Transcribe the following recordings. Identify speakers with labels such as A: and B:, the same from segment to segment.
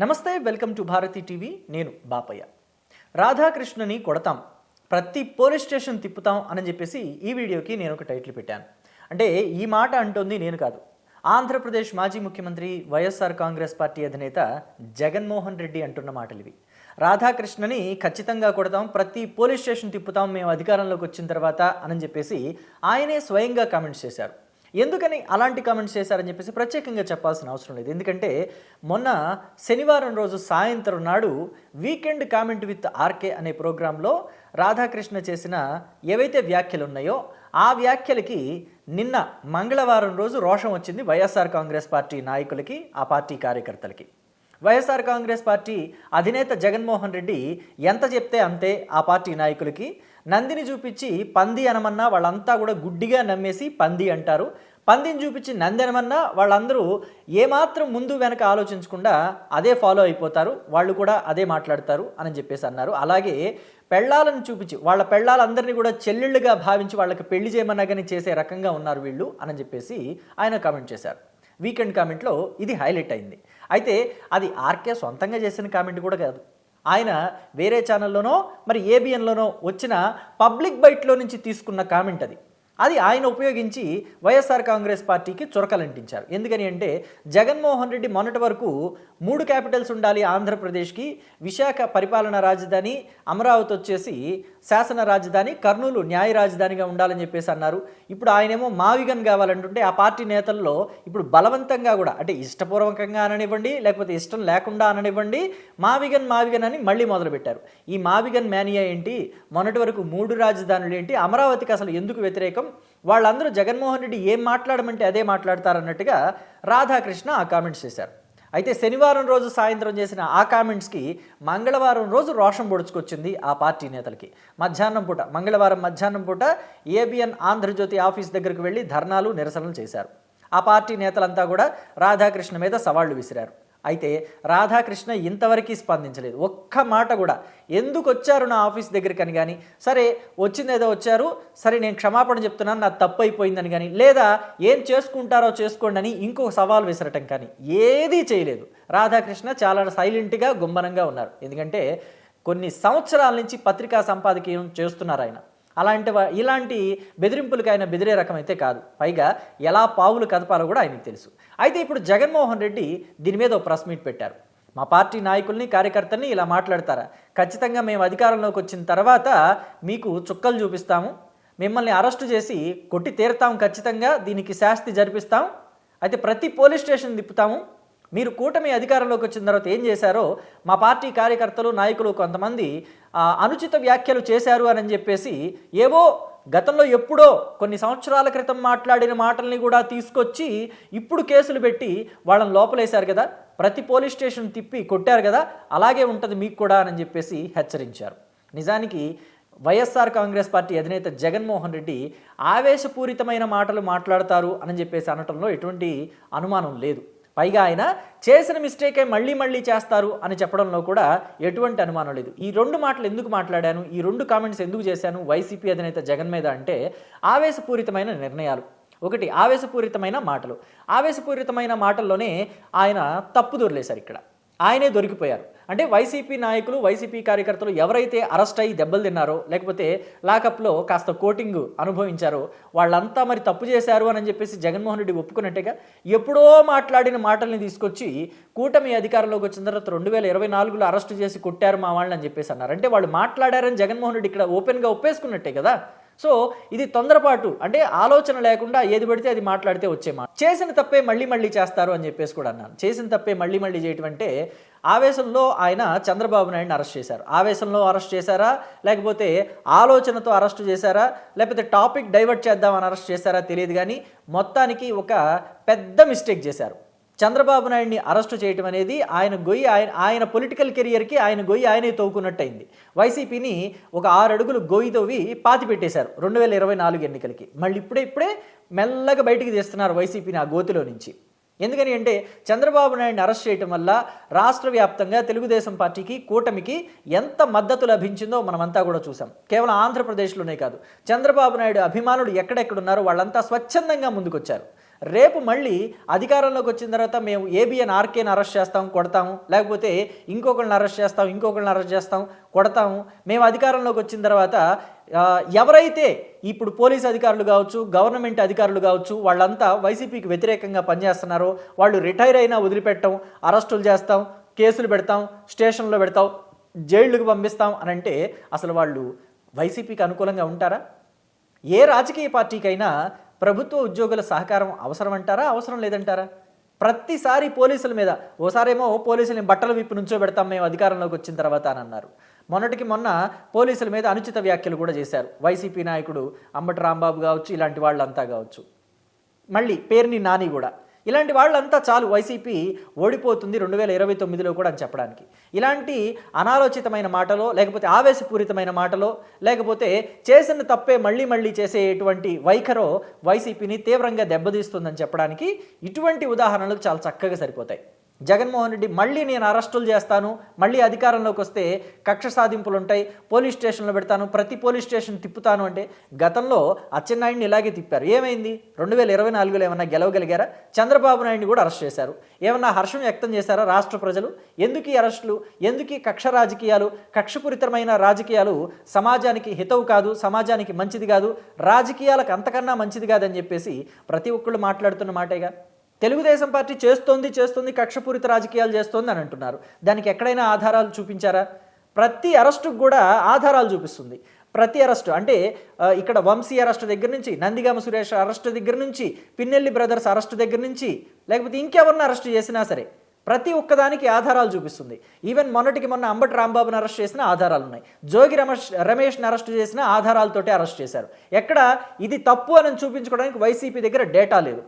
A: నమస్తే, welcome to Bharati TV. నేను బాపయ్య. రాధాకృష్ణని కొడతాం, ప్రతి పోలీస్ స్టేషన్ తిప్పుతాం అని చెప్పేసి ఈ వీడియోకి నేను ఒక టైటిల్ పెట్టాను. అంటే ఈ మాట అంటోంది నేను కాదు, ఆంధ్రప్రదేశ్ మాజీ ముఖ్యమంత్రి వైఎస్ఆర్ కాంగ్రెస్ పార్టీ అధినేత జగన్మోహన్ రెడ్డి అంటున్న మాటలు ఇవి. రాధాకృష్ణని ఖచ్చితంగా కొడతాం, ప్రతి పోలీస్ స్టేషన్ తిప్పుతాం మేము అధికారంలోకి వచ్చిన తర్వాత అని చెప్పేసి ఆయనే స్వయంగా కామెంట్స్ చేశారు. ఎందుకని అలాంటి కామెంట్స్ చేశారని చెప్పేసి ప్రత్యేకంగా చెప్పాల్సిన అవసరం లేదు. ఎందుకంటే మొన్న శనివారం రోజు సాయంత్రం నాడు వీకెండ్ కామెంట్ విత్ ఆర్కే అనే ప్రోగ్రాంలో రాధాకృష్ణ చేసిన ఏవైతే వ్యాఖ్యలు ఉన్నాయో ఆ వ్యాఖ్యలకి నిన్న మంగళవారం రోజు రోషం వచ్చింది వైఎస్ఆర్ కాంగ్రెస్ పార్టీ నాయకులకి, ఆ పార్టీ కార్యకర్తలకి. వైఎస్ఆర్ కాంగ్రెస్ పార్టీ అధినేత జగన్మోహన్ రెడ్డి ఎంత చెప్తే అంతే ఆ పార్టీ నాయకులకి. నందిని చూపించి పంది అనమన్నా వాళ్ళంతా కూడా గుడ్డిగా నమ్మేసి పంది అంటారు, పందిని చూపించి నంది అనమన్నా వాళ్ళందరూ ఏమాత్రం ముందు వెనక ఆలోచించకుండా అదే ఫాలో అయిపోతారు, వాళ్ళు కూడా అదే మాట్లాడతారు అని చెప్పేసి అన్నారు. అలాగే పెళ్ళాలను చూపించి వాళ్ళ పెళ్ళాలందరినీ కూడా చెల్లెళ్ళుగా భావించి వాళ్ళకి పెళ్లి చేయమన్నా కానీ చేసే రకంగా ఉన్నారు వీళ్ళు అని చెప్పేసి ఆయన కామెంట్ చేశారు. వీకెండ్ కామెంట్లో ఇది హైలైట్ అయింది. అయితే అది ఆర్కే సొంతంగా చేసిన కామెంట్ కూడా కాదు, ఆయన వేరే ఛానల్లోనో మరి ఏబిఎన్లోనో వచ్చిన పబ్లిక్ బైట్లో నుంచి తీసుకున్న కామెంట్ అది ఆయన ఉపయోగించి వైఎస్ఆర్ కాంగ్రెస్ పార్టీకి చురకలంటించారు. ఎందుకని అంటే జగన్మోహన్ రెడ్డి మొన్నటి వరకు 3 క్యాపిటల్స్ ఉండాలి ఆంధ్రప్రదేశ్కి, విశాఖ పరిపాలనా రాజధాని, అమరావతి వచ్చేసి శాసన రాజధాని, కర్నూలు న్యాయ రాజధానిగా ఉండాలని చెప్పేసి అన్నారు. ఇప్పుడు ఆయనేమో మావిగన్ కావాలంటుంటే ఆ పార్టీ నేతల్లో ఇప్పుడు బలవంతంగా కూడా, అంటే ఇష్టపూర్వకంగా అననివ్వండి లేకపోతే ఇష్టం లేకుండా అననివ్వండి, మావిగన్ అని మళ్ళీ మొదలుపెట్టారు. ఈ మావిగన్ మేనియా ఏంటి, మొన్నటి వరకు 3 రాజధానులు ఏంటి, అమరావతికి అసలు ఎందుకు వ్యతిరేకం, వాళ్ళందరూ జగన్మోహన్ రెడ్డి ఏం మాట్లాడమంటే అదే మాట్లాడతారన్నట్టుగా రాధాకృష్ణ ఆ కామెంట్స్ చేశారు. అయితే శనివారం రోజు సాయంత్రం చేసిన ఆ కామెంట్స్కి మంగళవారం రోజు రోషం పొడుచుకొచ్చింది ఆ పార్టీ నేతలకి. మంగళవారం మధ్యాహ్నం పూట ఏబిఎన్ ఆంధ్రజ్యోతి ఆఫీస్ దగ్గరకు వెళ్ళి ధర్నాలు నిరసనలు చేశారు. ఆ పార్టీ నేతలంతా కూడా రాధాకృష్ణ మీద సవాళ్లు విసిరారు. అయితే రాధాకృష్ణ ఇంతవరకు స్పందించలేదు, ఒక్క మాట కూడా. ఎందుకు వచ్చారు నా ఆఫీస్ దగ్గరికి కానీ, సరే వచ్చిందేదో వచ్చారు, సరే నేను క్షమాపణ చెప్తున్నాను, నాకు తప్పు అయిపోయిందని కానీ, లేదా ఏం చేసుకుంటారో చేసుకోండి అని ఇంకొక సవాల్ విసరటం కానీ ఏదీ చేయలేదు. రాధాకృష్ణ చాలా సైలెంట్గా గుంభనంగా ఉన్నారు. ఎందుకంటే కొన్ని సంవత్సరాల నుంచి పత్రికా సంపాదకీయం చేస్తున్నారు ఆయన. ఇలాంటి బెదిరింపులకు ఆయన బెదిరే రకం అయితే కాదు. పైగా ఎలా పావులు కదపాలో కూడా ఆయనకు తెలుసు. అయితే ఇప్పుడు జగన్మోహన్ రెడ్డి దీని మీద ఒక ప్రెస్ మీట్ పెట్టారు. మా పార్టీ నాయకుల్ని కార్యకర్తల్ని ఇలా మాట్లాడతారా, ఖచ్చితంగా మేము అధికారంలోకి వచ్చిన తర్వాత మీకు చుక్కలు చూపిస్తాము, మిమ్మల్ని అరెస్టు చేసి కొట్టి తీరుతాం, ఖచ్చితంగా దీనికి శాస్తి జరిపిస్తాం, అయితే ప్రతి పోలీస్ స్టేషన్ తిప్పుతాము, మీరు కూటమి అధికారంలోకి వచ్చిన తర్వాత ఏం చేశారో మా పార్టీ కార్యకర్తలు నాయకులు కొంతమంది అనుచిత వ్యాఖ్యలు చేశారు అని చెప్పేసి ఏవో గతంలో ఎప్పుడో కొన్ని సంవత్సరాల క్రితం మాట్లాడిన మాటల్ని కూడా తీసుకొచ్చి ఇప్పుడు కేసులు పెట్టి వాళ్ళని లోపలేశారు కదా, ప్రతి పోలీస్ స్టేషన్ తిప్పి కొట్టారు కదా, అలాగే ఉంటుంది మీకు కూడా అని చెప్పేసి హెచ్చరించారు. నిజానికి వైఎస్ఆర్ కాంగ్రెస్ పార్టీ అధినేత జగన్మోహన్ రెడ్డి ఆవేశపూరితమైన మాటలు మాట్లాడతారు అని చెప్పేసి అనటంలో ఎటువంటి అనుమానం లేదు. పైగా ఆయన చేసిన మిస్టేకే మళ్ళీ చేస్తారు అని చెప్పడంలో కూడా ఎటువంటి అనుమానం లేదు. ఈ 2 మాటలు ఎందుకు మాట్లాడాను, ఈ 2 కామెంట్స్ ఎందుకు చేశాను వైసీపీ అధినేత జగన్ మీద అంటే ఆవేశపూరితమైన నిర్ణయాలు, ఒకటి ఆవేశపూరితమైన మాటలు. ఆవేశపూరితమైన మాటల్లోనే ఆయన తప్పు దొరిలేశారు. ఇక్కడ ఆయనే దొరికిపోయారు. అంటే వైసీపీ నాయకులు, వైసీపీ కార్యకర్తలు ఎవరైతే అరెస్ట్ అయ్యి దెబ్బలు తిన్నారో లేకపోతే లాకప్లో కాస్త కోటింగ్ అనుభవించారో వాళ్ళంతా మరి తప్పు చేశారు అని చెప్పేసి జగన్మోహన్ రెడ్డి ఒప్పుకున్నట్టుగా ఎప్పుడో మాట్లాడిన మాటల్ని తీసుకొచ్చి కూటమి అధికారంలోకి వచ్చిన తర్వాత 2024లో అరెస్టు చేసి కొట్టారు మా వాళ్ళని అని చెప్పేసి అన్నారు. అంటే వాళ్ళు మాట్లాడారని జగన్మోహన్ రెడ్డి ఇక్కడ ఓపెన్గా ఒప్పేసుకున్నట్టే కదా. సో ఇది తొందరపాటు, అంటే ఆలోచన లేకుండా ఏది పడితే అది మాట్లాడితే వచ్చే మాట. చేసిన తప్పే మళ్ళీ చేస్తారు అని చెప్పేసి కూడా అన్నాను. చేసిన తప్పే మళ్ళీ చేయటం అంటే ఆవేశంలో ఆయన చంద్రబాబు నాయుడిని అరెస్ట్ చేశారు. ఆవేశంలో అరెస్ట్ చేశారా, లేకపోతే ఆలోచనతో అరెస్ట్ చేశారా, లేకపోతే టాపిక్ డైవర్ట్ చేద్దామని అరెస్ట్ చేశారా తెలియదు, కానీ మొత్తానికి ఒక పెద్ద మిస్టేక్ చేశారు. చంద్రబాబు నాయుడిని అరెస్టు చేయటం అనేది ఆయన పొలిటికల్ కెరియర్కి ఆయన గొయ్యి ఆయనే తవ్వుకున్నట్టయింది. వైసీపీని ఒక 6 అడుగులు గొయ్యి తవ్వి పాతి పెట్టేశారు 2024 ఎన్నికలకి. మళ్ళీ ఇప్పుడే మెల్లగా బయటికి తీస్తున్నారు వైసీపీని ఆ గోతిలో నుంచి. ఎందుకని అంటే చంద్రబాబు నాయుడిని అరెస్ట్ చేయటం వల్ల రాష్ట్ర వ్యాప్తంగా తెలుగుదేశం పార్టీకి, కూటమికి ఎంత మద్దతు లభించిందో మనమంతా కూడా చూసాం. కేవలం ఆంధ్రప్రదేశ్లోనే కాదు, చంద్రబాబు నాయుడు అభిమానులు ఎక్కడెక్కడున్నారో వాళ్ళంతా స్వచ్ఛందంగా ముందుకొచ్చారు. రేపు మళ్ళీ అధికారంలోకి వచ్చిన తర్వాత మేము ఏబిఎన్ ఆర్కేని అరెస్ట్ చేస్తాం, కొడతాము, లేకపోతే ఇంకొకరిని అరెస్ట్ చేస్తాం, ఇంకొకరిని అరెస్ట్ చేస్తాం, కొడతాము. మేము అధికారంలోకి వచ్చిన తర్వాత ఎవరైతే ఇప్పుడు పోలీస్ అధికారులు కావచ్చు, గవర్నమెంట్ అధికారులు కావచ్చు, వాళ్ళంతా వైసీపీకి వ్యతిరేకంగా పనిచేస్తున్నారో వాళ్ళు రిటైర్ అయినా వదిలిపెట్టాం, అరెస్టులు చేస్తాం, కేసులు పెడతాం, స్టేషన్లో పెడతాం, జైళ్ళకు పంపిస్తాం అని అంటే అసలు వాళ్ళు వైసీపీకి అనుకూలంగా ఉంటారా? ఏ రాజకీయ పార్టీకైనా ప్రభుత్వ ఉద్యోగుల సహకారం అవసరం అంటారా, అవసరం లేదంటారా? ప్రతిసారి పోలీసుల మీద, ఓసారేమో పోలీసులని బట్టలు విప్పి నుంచోబెడతాం మేము అధికారంలోకి వచ్చిన తర్వాత అని అన్నారు. మొన్నటికి మొన్న పోలీసుల మీద అనుచిత వ్యాఖ్యలు కూడా చేశారు వైసీపీ నాయకుడు అంబటి రాంబాబు కావచ్చు, ఇలాంటి వాళ్ళంతా కావచ్చు, మళ్ళీ పేర్ని నాని కూడా. ఇలాంటి వాళ్ళంతా చాలు వైసీపీ ఓడిపోతుంది 2029లో కూడా అని చెప్పడానికి. ఇలాంటి అనాలోచితమైన మాటలో, లేకపోతే ఆవేశపూరితమైన మాటలో, లేకపోతే చేసిన తప్పే మళ్ళీ మళ్ళీ చేసేటువంటి వైఖరో వైసీపీని తీవ్రంగా దెబ్బతీస్తుందని చెప్పడానికి ఇటువంటి ఉదాహరణలు చాలా చక్కగా సరిపోతాయి. జగన్మోహన్ రెడ్డి మళ్ళీ నేను అరెస్టులు చేస్తాను, మళ్ళీ అధికారంలోకి వస్తే కక్ష సాధింపులు ఉంటాయి, పోలీస్ స్టేషన్లో పెడతాను, ప్రతి పోలీస్ స్టేషన్ తిప్పుతాను అంటే గతంలో అచ్చెన్నాయుడిని ఇలాగే తిప్పారు. ఏమైంది? 2024లో ఏమన్నా గెలవగలిగారా? చంద్రబాబు నాయుడిని కూడా అరెస్ట్ చేశారు. ఏమన్నా హర్షం వ్యక్తం చేశారా రాష్ట్ర ప్రజలు? ఎందుకు ఈ అరెస్టులు, ఎందుకు ఈ కక్ష రాజకీయాలు? కక్షపూరితమైన రాజకీయాలు సమాజానికి హితవు కాదు, సమాజానికి మంచిది కాదు, రాజకీయాలకు అంతకన్నా మంచిది కాదని చెప్పేసి ప్రతి ఒక్కళ్ళు మాట్లాడుతున్న మాటేగా. తెలుగుదేశం పార్టీ చేస్తోంది కక్షపూరిత రాజకీయాలు చేస్తోంది అని అంటున్నారు. దానికి ఎక్కడైనా ఆధారాలు చూపించారా? ప్రతి అరెస్టుకు కూడా ఆధారాలు చూపిస్తుంది. ప్రతి అరెస్టు అంటే ఇక్కడ వంశీ అరెస్టు దగ్గర నుంచి, నందిగామ సురేష్ అరెస్టు దగ్గర నుంచి, పిన్నెల్లి బ్రదర్స్ అరెస్టు దగ్గర నుంచి, లేకపోతే ఇంకెవరిని అరెస్టు చేసినా సరే ప్రతి ఒక్కదానికి ఆధారాలు చూపిస్తుంది. ఈవెన్ మొన్నటికి మొన్న అంబటి రాంబాబుని అరెస్ట్ చేసిన ఆధారాలు ఉన్నాయి, జోగి రమేష్ని అరెస్ట్ చేసిన ఆధారాలతోటే అరెస్ట్ చేశారు. ఎక్కడ ఇది తప్పు అని చూపించుకోవడానికి వైసీపీ దగ్గర డేటా లేదు.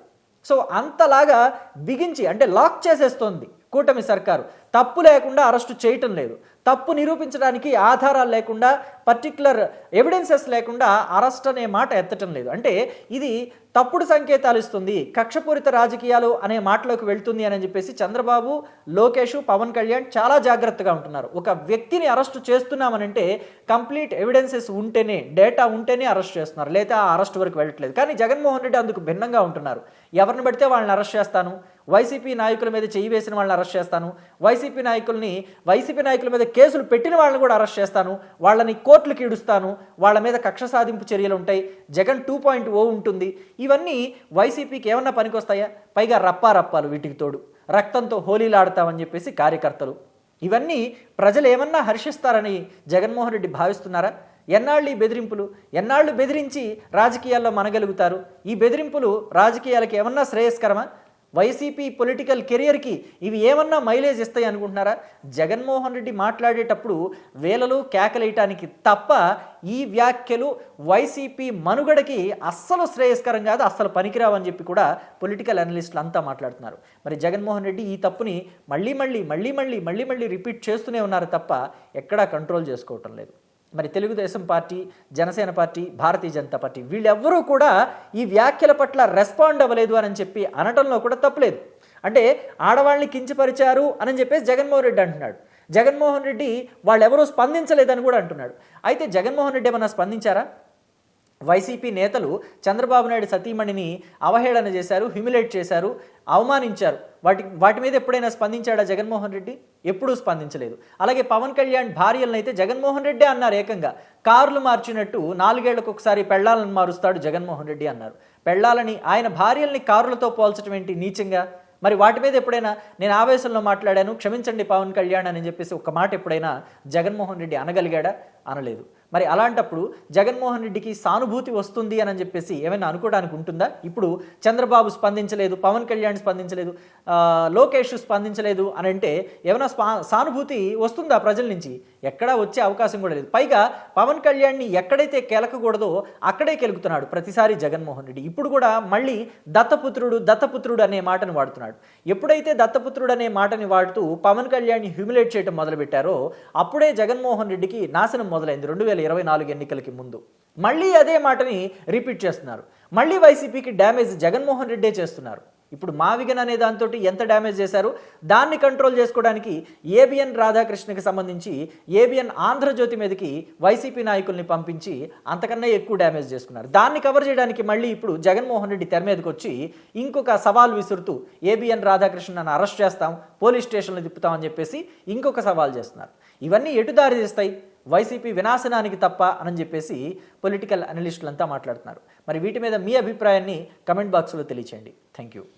A: సో అంతలాగా బిగించి అంటే లాక్ చేసేస్తోంది కూటమి సర్కారు. తప్పు లేకుండా అరెస్టు చేయటం లేదు, తప్పు నిరూపించడానికి ఆధారాలు లేకుండా, పర్టిక్యులర్ ఎవిడెన్సెస్ లేకుండా అరెస్ట్ అనే మాట ఎత్తటం లేదు. అంటే ఇది తప్పుడు సంకేతాలు ఇస్తుంది, కక్షపూరిత రాజకీయాలు అనే మాటలోకి వెళ్తుంది అని చెప్పేసి చంద్రబాబు, లోకేష్, పవన్ కళ్యాణ్ చాలా జాగ్రత్తగా ఉంటున్నారు. ఒక వ్యక్తిని అరెస్టు చేస్తున్నామనంటే కంప్లీట్ ఎవిడెన్సెస్ ఉంటేనే, డేటా ఉంటేనే అరెస్ట్ చేస్తున్నారు, లేదా ఆ అరెస్ట్ వరకు వెళ్ళట్లేదు. కానీ జగన్మోహన్ రెడ్డి అందుకు భిన్నంగా ఉంటున్నారు. ఎవరిని పడితే వాళ్ళని అరెస్ట్ చేస్తాను, వైసీపీ నాయకుల మీద చేయి వేసిన వాళ్ళని అరెస్ట్ చేస్తాను, వైసీపీ నాయకుల మీద కేసులు పెట్టిన వాళ్ళని కూడా అరెస్ట్ చేస్తాను, వాళ్ళని కోర్టులకు ఈడుస్తాను, వాళ్ళ మీద కక్ష సాధింపు చర్యలు ఉంటాయి, జగన్ 2.0 ఉంటుంది. ఇవన్నీ వైసీపీకి ఏమన్నా పనికొస్తాయా? పైగా రప్పాలు వీటికి తోడు రక్తంతో హోలీలు ఆడతామని చెప్పేసి కార్యకర్తలు. ఇవన్నీ ప్రజలు ఏమన్నా హర్షిస్తారని జగన్మోహన్ రెడ్డి భావిస్తున్నారా? ఎన్నాళ్ళు ఈ బెదిరింపులు? ఎన్నాళ్ళు బెదిరించి రాజకీయాల్లో మనగలుగుతారు? ఈ బెదిరింపులు రాజకీయాలకు ఏమన్నా శ్రేయస్కరమా? వైసీపీ పొలిటికల్ కెరియర్కి ఇవి ఏమన్నా మైలేజ్ ఇస్తాయి అనుకుంటున్నారా? జగన్మోహన్ రెడ్డి మాట్లాడేటప్పుడు వేలలు కేకలేయటానికి తప్ప ఈ వ్యాఖ్యలు వైసీపీ మనుగడకి అస్సలు శ్రేయస్కరం కాదు, అస్సలు పనికిరావని చెప్పి కూడా పొలిటికల్ అనలిస్టులు అంతా మాట్లాడుతున్నారు. మరి జగన్మోహన్ రెడ్డి ఈ తప్పుని మళ్ళీ రిపీట్ చేస్తూనే ఉన్నారు తప్ప ఎక్కడా కంట్రోల్ చేసుకోవటం లేదు. మరి Telugu Desam party, Janasena party, Bharatiya Janata party వీళ్ళెవ్వరూ కూడా ఈ వ్యాఖ్యల పట్ల రెస్పాండ్ అవ్వలేదు అని చెప్పి అనటంలో కూడా తప్పులేదు. అంటే ఆడవాళ్ళని కించపరిచారు అని చెప్పేసి జగన్మోహన్ రెడ్డి అంటున్నాడు. జగన్మోహన్ రెడ్డి వాళ్ళెవరూ స్పందించలేదని కూడా అంటున్నాడు. అయితే జగన్మోహన్ రెడ్డి ఏమన్నా స్పందించారా? వైసీపీ నేతలు చంద్రబాబు నాయుడు సతీమణిని అవహేళన చేశారు, హ్యూమిలేట్ చేశారు, అవమానించారు. వాటి మీద ఎప్పుడైనా స్పందించాడా జగన్మోహన్ రెడ్డి? ఎప్పుడూ స్పందించలేదు. అలాగే పవన్ కళ్యాణ్ భార్యలను అయితే జగన్మోహన్ రెడ్డి అన్నారు. ఏకంగా కార్లు మార్చినట్టు 4 ఏళ్లకు ఒకసారి పెళ్ళాలను మారుస్తాడు జగన్మోహన్ రెడ్డి అన్నారు. పెళ్ళాలని, ఆయన భార్యల్ని కారులతో పోల్చడం ఏంటి నీచంగా? మరి వాటి మీద ఎప్పుడైనా నేను ఆవేశంలో మాట్లాడాను, క్షమించండి పవన్ కళ్యాణ్ అని చెప్పేసి ఒక మాట ఎప్పుడైనా జగన్మోహన్ రెడ్డి అనగలిగాడా? అనలేదు. మరి అలాంటప్పుడు జగన్మోహన్ రెడ్డికి సానుభూతి వస్తుంది అని చెప్పేసి ఏమైనా అనుకోవడానికి ఉంటుందా? ఇప్పుడు చంద్రబాబు స్పందించలేదు, పవన్ కళ్యాణ్ స్పందించలేదు, లోకేష్ స్పందించలేదు అని అంటే ఏమైనా సానుభూతి వస్తుందా ప్రజల నుంచి? ఎక్కడా వచ్చే అవకాశం కూడా లేదు. పైగా పవన్ కళ్యాణ్ని ఎక్కడైతే కెలకకూడదో అక్కడే కెలుకుతున్నాడు ప్రతిసారి జగన్మోహన్ రెడ్డి. ఇప్పుడు కూడా మళ్ళీ దత్తపుత్రుడు అనే మాటను వాడుతున్నాడు. ఎప్పుడైతే దత్తపుత్రుడు అనే మాటని వాడుతూ పవన్ కళ్యాణ్ని హ్యూమిలేట్ చేయడం మొదలుపెట్టారో అప్పుడే జగన్మోహన్ రెడ్డికి నాశనం మొదలైంది. 2024 ఎన్నికలకి ముందు మళ్ళీ అదే మాటని రిపీట్ చేస్తున్నారు. మళ్ళీ వైసీపీకి డ్యామేజ్ జగన్మోహన్ రెడ్డే చేస్తున్నారు. ఇప్పుడు మావిగన్ అనే దాంతో ఎంత డ్యామేజ్ చేశారు, దాన్ని కంట్రోల్ చేసుకోవడానికి ఏబిఎన్ రాధాకృష్ణకి సంబంధించి ఏబిఎన్ ఆంధ్రజ్యోతి మీదకి వైసీపీ నాయకుల్ని పంపించి అంతకన్నా ఎక్కువ డ్యామేజ్ చేసుకున్నారు. దాన్ని కవర్ చేయడానికి మళ్ళీ ఇప్పుడు జగన్మోహన్ రెడ్డి తెర మీదకి వచ్చి ఇంకొక సవాల్ విసురుతూ ఏబిఎన్ రాధాకృష్ణను అరెస్ట్ చేస్తాం, పోలీస్ స్టేషన్లో తిప్పుతామని చెప్పేసి ఇంకొక సవాల్ చేస్తున్నారు. ఇవన్నీ ఎటు దారి తీస్తాయి? వైసీపీ వినాశనానికి తప్ప అని చెప్పేసి పొలిటికల్ అనలిస్టులంతా మాట్లాడుతున్నారు. మరి వీటి మీద మీ అభిప్రాయాన్ని కమెంట్ బాక్స్లో తెలియచేయండి. Thank you.